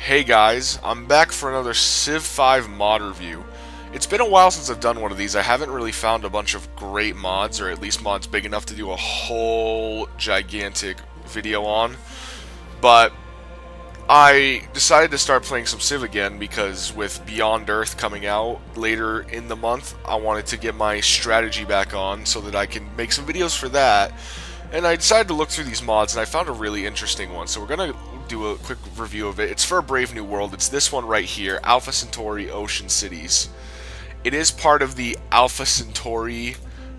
Hey guys, I'm back for another Civ 5 mod review. It's been a while since I've done one of these. I haven't really found a bunch of great mods, or at least mods big enough to do a whole gigantic video on. But I decided to start playing some Civ again because with Beyond Earth coming out later in the month, I wanted to get my strategy back on so that I can make some videos for that. And I decided to look through these mods, and I found a really interesting one. So we're going to do a quick review of it. It's for a Brave New World. It's this one right here, Alpha Centauri Ocean Cities. It is part of the Alpha Centauri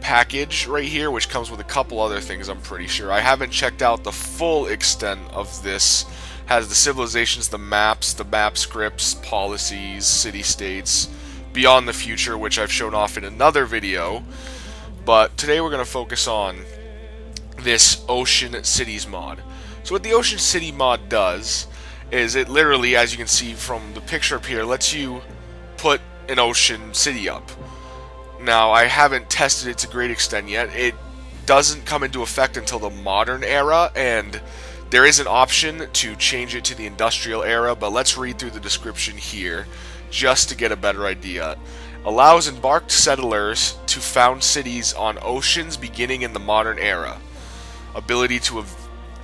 package right here, which comes with a couple other things, I'm pretty sure. I haven't checked out the full extent of this. It has the civilizations, the map scripts, policies, city-states, Beyond the Future, which I've shown off in another video. But today we're going to focus on this Ocean Cities mod. So what the Ocean City mod does is it literally, as you can see from the picture up here, lets you put an ocean city up. Now, I haven't tested it to great extent yet. It doesn't come into effect until the modern era, and there is an option to change it to the industrial era, but let's read through the description here just to get a better idea. Allows embarked settlers to found cities on oceans beginning in the modern era. Ability to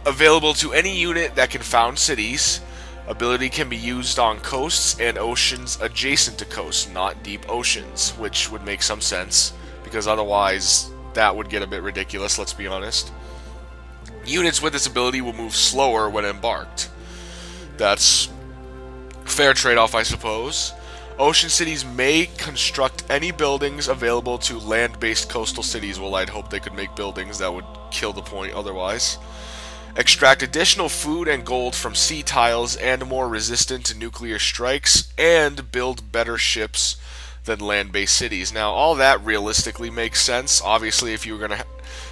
available to any unit that can found cities. Ability can be used on coasts and oceans adjacent to coasts, not deep oceans, which would make some sense, because otherwise that would get a bit ridiculous, let's be honest. Units with this ability will move slower when embarked. That's a fair trade-off, I suppose. Ocean cities may construct any buildings available to land-based coastal cities. Well, I'd hope they could make buildings. That would kill the point otherwise. Extract additional food and gold from sea tiles and more resistant to nuclear strikes, and build better ships than land-based cities. Now, all that realistically makes sense. Obviously, if you were going to...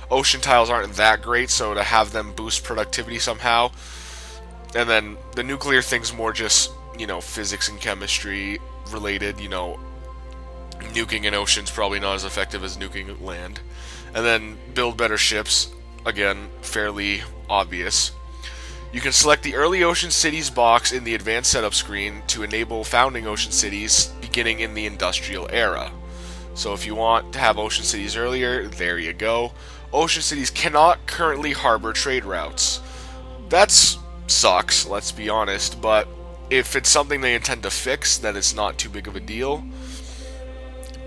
Ocean tiles aren't that great, so to have them boost productivity somehow. And then the nuclear thing's more just, you know, physics and chemistry related, you know, nuking an ocean's probably not as effective as nuking land. And then build better ships, again, fairly obvious. You can select the early ocean cities box in the advanced setup screen to enable founding ocean cities beginning in the industrial era. So if you want to have ocean cities earlier, there you go. Ocean cities cannot currently harbor trade routes. That sucks, let's be honest, but if it's something they intend to fix, then it's not too big of a deal.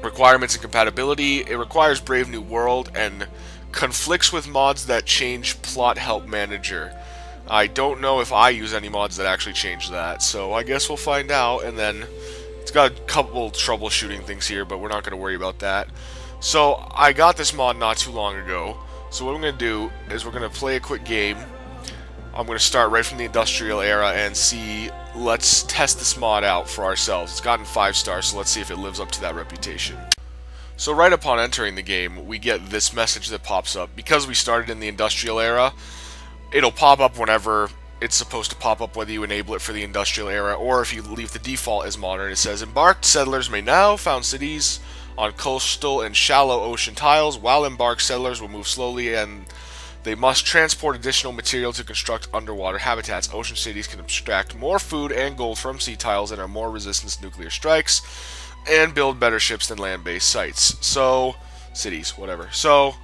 Requirements and compatibility. It requires Brave New World and conflicts with mods that change Plot Help Manager. I don't know if I use any mods that actually change that, so I guess we'll find out. And then it's got a couple troubleshooting things here, but we're not going to worry about that. So I got this mod not too long ago, so what I'm going to do is we're going to play a quick game. I'm going to start right from the industrial era and see, let's test this mod out for ourselves. It's gotten 5 stars, so let's see if it lives up to that reputation. So right upon entering the game, we get this message that pops up. Because we started in the industrial era, it'll pop up whenever it's supposed to pop up, whether you enable it for the industrial era or if you leave the default as modern. It says, embarked settlers may now found cities on coastal and shallow ocean tiles, while embarked settlers will move slowly and they must transport additional material to construct underwater habitats. Ocean cities can extract more food and gold from sea tiles and are more resistant to nuclear strikes, and build better ships than land-based sites. So, cities, whatever. So,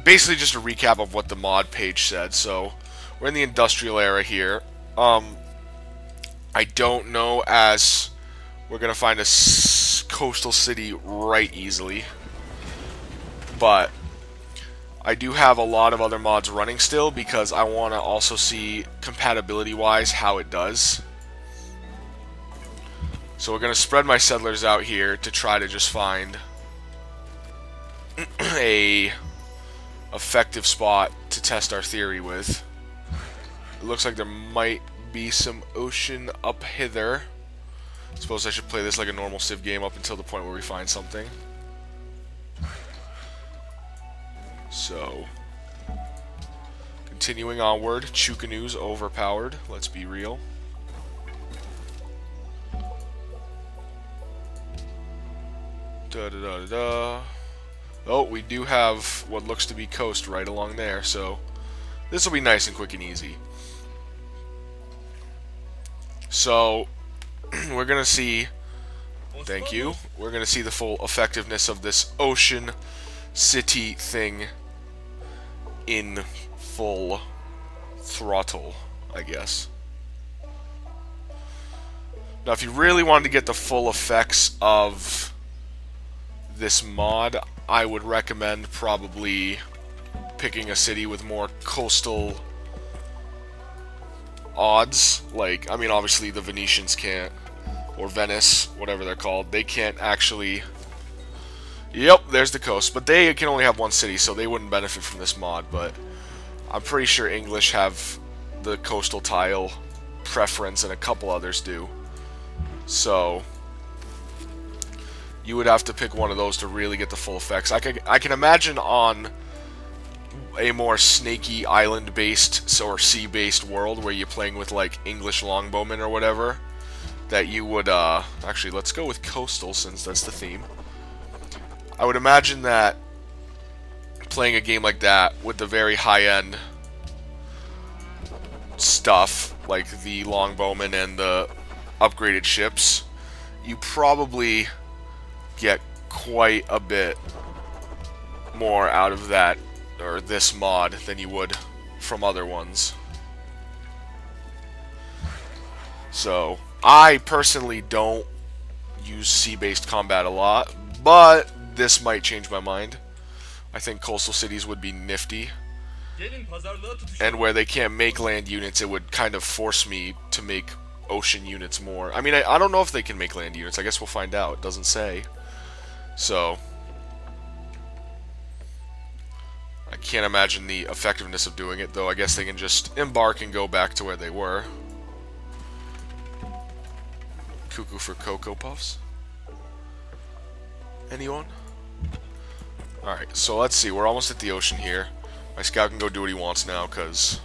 basically just a recap of what the mod page said. So, we're in the industrial era here. I don't know as we're going to find a coastal city right easily, but I do have a lot of other mods running still because I want to also see compatibility-wise how it does. So we're going to spread my settlers out here to try to just find a effective spot to test our theory with. It looks like there might be some ocean up hither. I suppose I should play this like a normal Civ game up until the point where we find something. So, continuing onward, Chukanu's overpowered, let's be real. Oh, we do have what looks to be coast right along there, so this will be nice and quick and easy. So, we're going to see, thank you, we're going to see the full effectiveness of this ocean city thing in full throttle, I guess. Now, if you really wanted to get the full effects of this mod, I would recommend probably picking a city with more coastal odds. Like, I mean, obviously the Venetians can't, or Venice, whatever they're called, they can't actually... Yep, there's the coast, but they can only have one city, so they wouldn't benefit from this mod, but I'm pretty sure English have the coastal tile preference, and a couple others do. So, you would have to pick one of those to really get the full effects. I can imagine on a more snaky island-based or sea-based world where you're playing with, like, English longbowmen or whatever, that you would, actually, let's go with coastal since that's the theme. I would imagine that playing a game like that with the very high-end stuff, like the longbowmen and the upgraded ships, you probably get quite a bit more out of that, or this mod, than you would from other ones. So, I personally don't use sea-based combat a lot, but this might change my mind. I think coastal cities would be nifty. And where they can't make land units, it would kind of force me to make ocean units more. I mean, I don't know if they can make land units. I guess we'll find out. It doesn't say. So, I can't imagine the effectiveness of doing it, though I guess they can just embark and go back to where they were. Cuckoo for Cocoa Puffs? Anyone? Alright, so let's see. We're almost at the ocean here. My scout can go do what he wants now, because,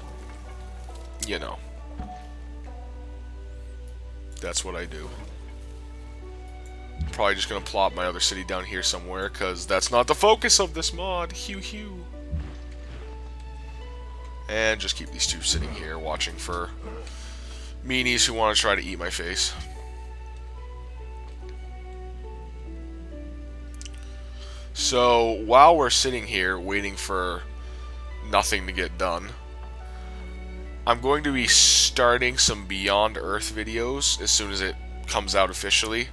you know, that's what I do. Probably just going to plop my other city down here somewhere, because that's not the focus of this mod. Hew hew. And just keep these two sitting here, watching for meanies who want to try to eat my face. So, while we're sitting here waiting for nothing to get done, I'm going to be starting some Beyond Earth videos as soon as it comes out officially.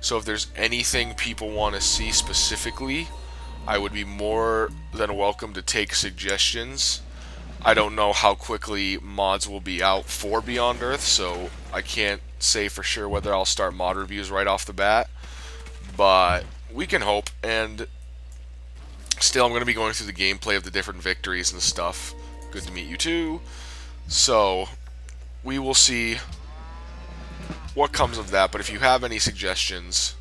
So if there's anything people want to see specifically, I would be more than welcome to take suggestions. I don't know how quickly mods will be out for Beyond Earth, so I can't say for sure whether I'll start mod reviews right off the bat, but we can hope. And still, I'm going to be going through the gameplay of the different victories and stuff. Good to meet you too. So, we will see what comes of that, but if you have any suggestions,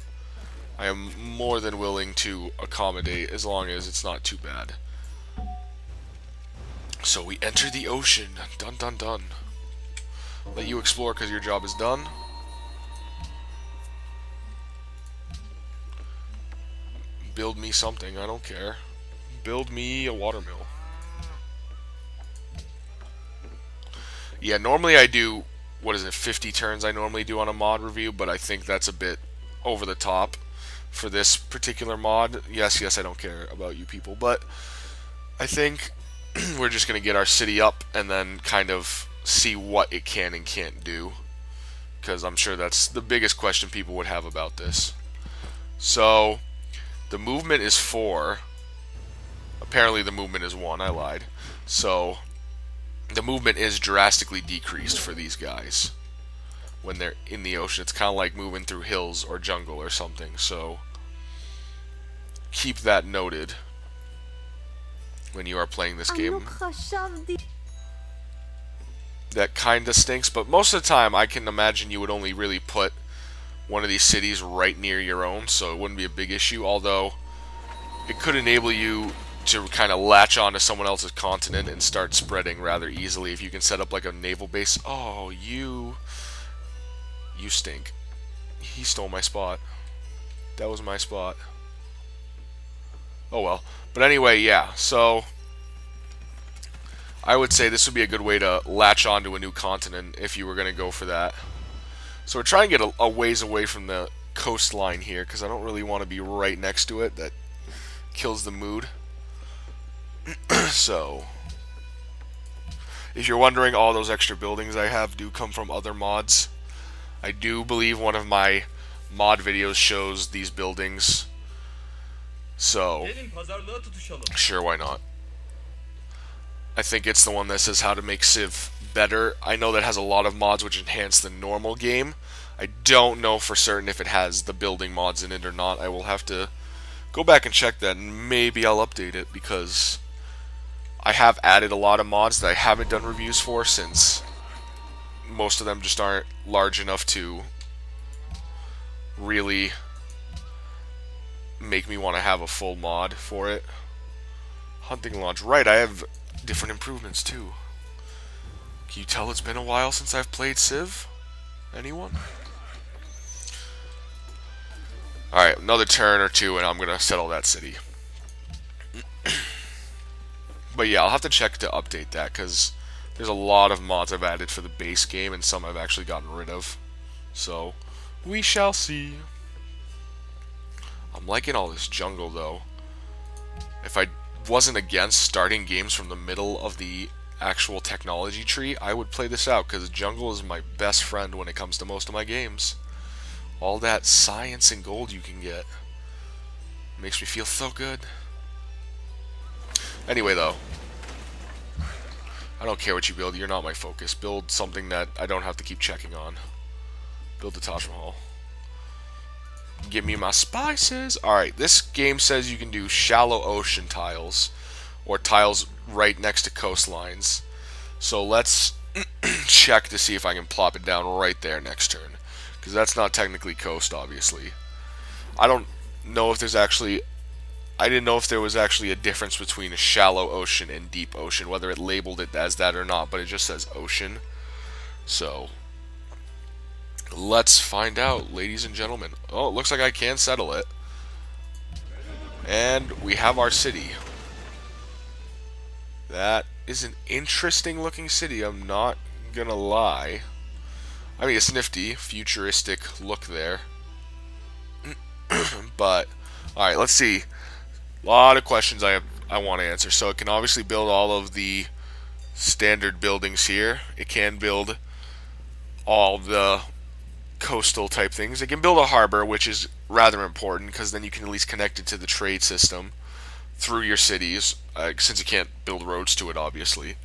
I am more than willing to accommodate, as long as it's not too bad. So we enter the ocean. Dun dun dun. Let you explore because your job is done. Build me something, I don't care. Build me a watermill. Yeah, normally I do, what is it, 50 turns I normally do on a mod review, but I think that's a bit over the top for this particular mod. Yes, I don't care about you people, but I think we're just going to get our city up and then kind of see what it can and can't do, because I'm sure that's the biggest question people would have about this. So, the movement is 4. Apparently the movement is 1, I lied. So, the movement is drastically decreased for these guys when they're in the ocean. It's kind of like moving through hills or jungle or something, so keep that noted when you are playing this game. That kinda stinks, but most of the time I can imagine you would only really put one of these cities right near your own, so it wouldn't be a big issue, although it could enable you to kind of latch onto someone else's continent and start spreading rather easily if you can set up like a naval base. Oh, you stink. He stole my spot. That was my spot. Oh well. But anyway, yeah, so I would say this would be a good way to latch onto a new continent if you were going to go for that. So we're trying to get a ways away from the coastline here, because I don't really want to be right next to it. That kills the mood. So, if you're wondering, all those extra buildings I have do come from other mods. I do believe one of my mod videos shows these buildings. So, sure, why not? I think it's the one that says how to make Civ better. I know that has a lot of mods which enhance the normal game. I don't know for certain if it has the building mods in it or not. I will have to go back and check that, and maybe I'll update it, because I have added a lot of mods that I haven't done reviews for, since most of them just aren't large enough to really make me want to have a full mod for it. Hunting Lodge. Right, I have different improvements too. Can you tell it's been a while since I've played Civ? Anyone? Alright, another turn or two and I'm gonna settle that city. But yeah, I'll have to check to update that, because there's a lot of mods I've added for the base game and some I've actually gotten rid of. So, we shall see. I'm liking all this jungle though. If I wasn't against starting games from the middle of the actual technology tree, I would play this out, because jungle is my best friend when it comes to most of my games. All that science and gold you can get makes me feel so good. Anyway though, I don't care what you build, you're not my focus. Build something that I don't have to keep checking on. Build the Taj Mahal. Give me my spices. Alright, this game says you can do shallow ocean tiles, or tiles right next to coastlines. So let's check to see if I can plop it down right there next turn, because that's not technically coast, obviously. I don't know if there's actually... I didn't know if there was actually a difference between a shallow ocean and deep ocean, whether it labeled it as that or not, but it just says ocean. So, let's find out, ladies and gentlemen. Oh, it looks like I can settle it. And we have our city. That is an interesting looking city, I'm not gonna lie. I mean, it's nifty, futuristic look there. But, alright, let's see. A lot of questions I want to answer. So it can obviously build all of the standard buildings here. It can build all the coastal type things. It can build a harbor, which is rather important, because then you can at least connect it to the trade system through your cities, since you can't build roads to it, obviously.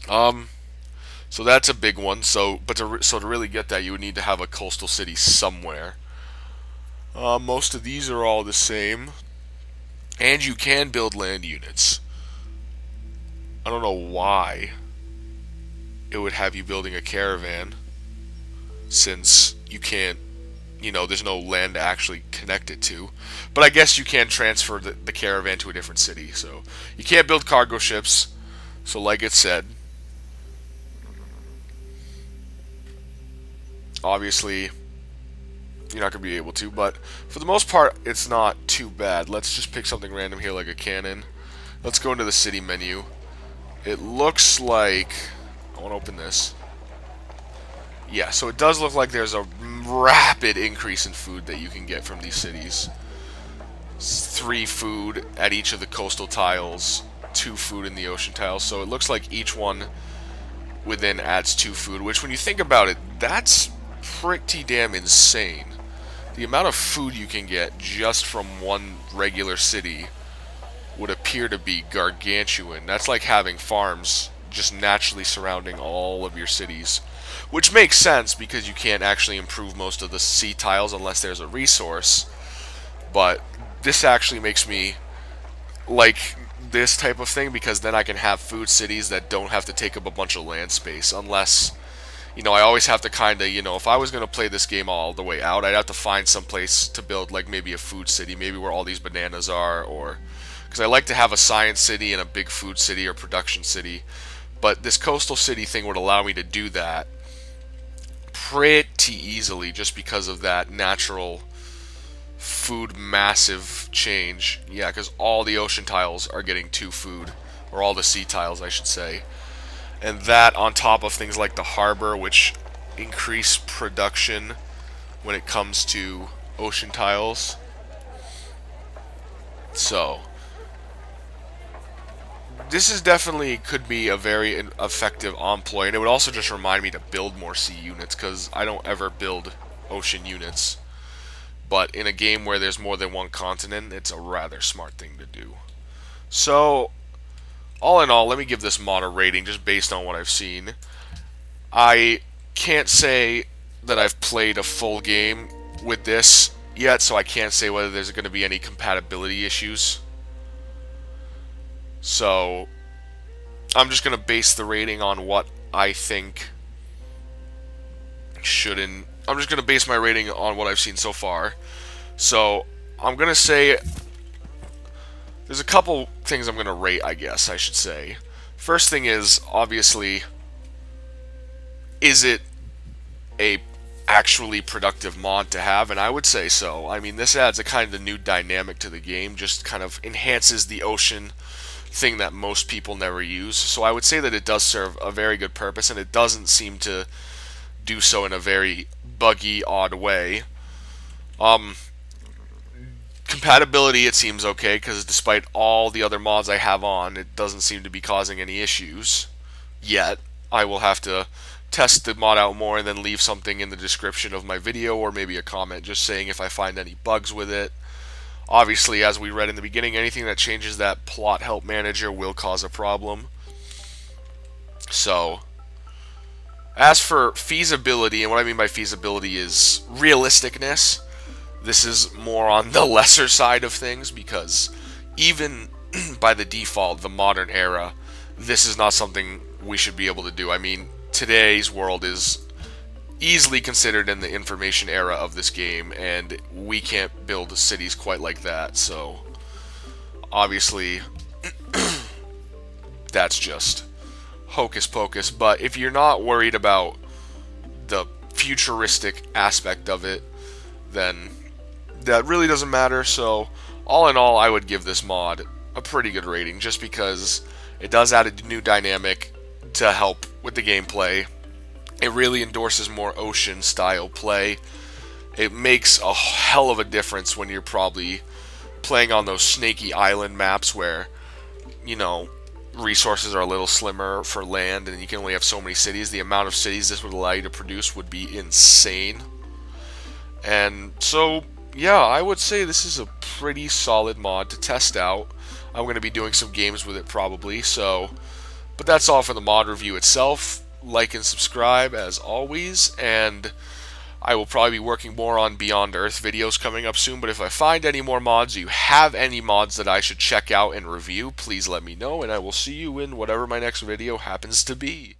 So that's a big one. So to really get that, you would need to have a coastal city somewhere. Most of these are all the same. And you can build land units. I don't know why it would have you building a caravan, since you can't, you know, there's no land to actually connect it to. But I guess you can transfer the caravan to a different city. So you can't build cargo ships. So like it said, obviously you're not going to be able to, but for the most part it's not too bad. Let's just pick something random here, like a cannon. Let's go into the city menu. It looks like, I want to open this. Yeah, so it does look like there's a rapid increase in food that you can get from these cities. 3 food at each of the coastal tiles, 2 food in the ocean tiles, so it looks like each one within adds 2 food, which when you think about it, that's pretty damn insane. The amount of food you can get just from one regular city would appear to be gargantuan. That's like having farms just naturally surrounding all of your cities, which makes sense because you can't actually improve most of the sea tiles unless there's a resource. But this actually makes me like this type of thing, because then I can have food cities that don't have to take up a bunch of land space, unless, you know, I always have to kind of, you know, if I was going to play this game all the way out, I'd have to find some place to build, like maybe a food city, maybe where all these bananas are, or, because I like to have a science city and a big food city or production city, but this coastal city thing would allow me to do that pretty easily, just because of that natural food massive change. Yeah, because all the ocean tiles are getting 2 food, or all the sea tiles, I should say. And that on top of things like the harbor, which increase production when it comes to ocean tiles. So this is definitely could be a very effective employ, and it would also just remind me to build more sea units, because I don't ever build ocean units. But in a game where there's more than one continent, it's a rather smart thing to do. So, all in all, let me give this mod a rating just based on what I've seen. I can't say that I've played a full game with this yet, so I can't say whether there's going to be any compatibility issues. So, I'm just going to base the rating on what I think shouldn't. I'm just going to base my rating on what I've seen so far. So, I'm going to say there's a couple things I'm going to rate, I guess I should say. First thing is, obviously, is it a actually productive mod to have? And I would say so. I mean, this adds a kind of new dynamic to the game, just kind of enhances the ocean thing that most people never use. So I would say that it does serve a very good purpose, and it doesn't seem to do so in a very buggy, odd way. Compatibility, it seems okay, because despite all the other mods I have on, it doesn't seem to be causing any issues yet. I will have to test the mod out more and then leave something in the description of my video, or maybe a comment just saying if I find any bugs with it. Obviously, as we read in the beginning, anything that changes that plot help manager will cause a problem. So, as for feasibility, and what I mean by feasibility is realisticness, this is more on the lesser side of things, because even by the default, the modern era, this is not something we should be able to do. I mean, today's world is easily considered in the information era of this game, and we can't build cities quite like that, so obviously that's just hocus pocus. But if you're not worried about the futuristic aspect of it, then that really doesn't matter. So all in all, I would give this mod a pretty good rating, just because it does add a new dynamic to help with the gameplay. It really endorses more ocean style play. It makes a hell of a difference when you're probably playing on those snaky island maps where, you know, resources are a little slimmer for land and you can only have so many cities. The amount of cities this would allow you to produce would be insane. And so, yeah, I would say this is a pretty solid mod to test out. I'm going to be doing some games with it probably, so, but that's all for the mod review itself. Like and subscribe as always, and I will probably be working more on Beyond Earth videos coming up soon. But if I find any more mods, or you have any mods that I should check out and review, please let me know, and I will see you in whatever my next video happens to be.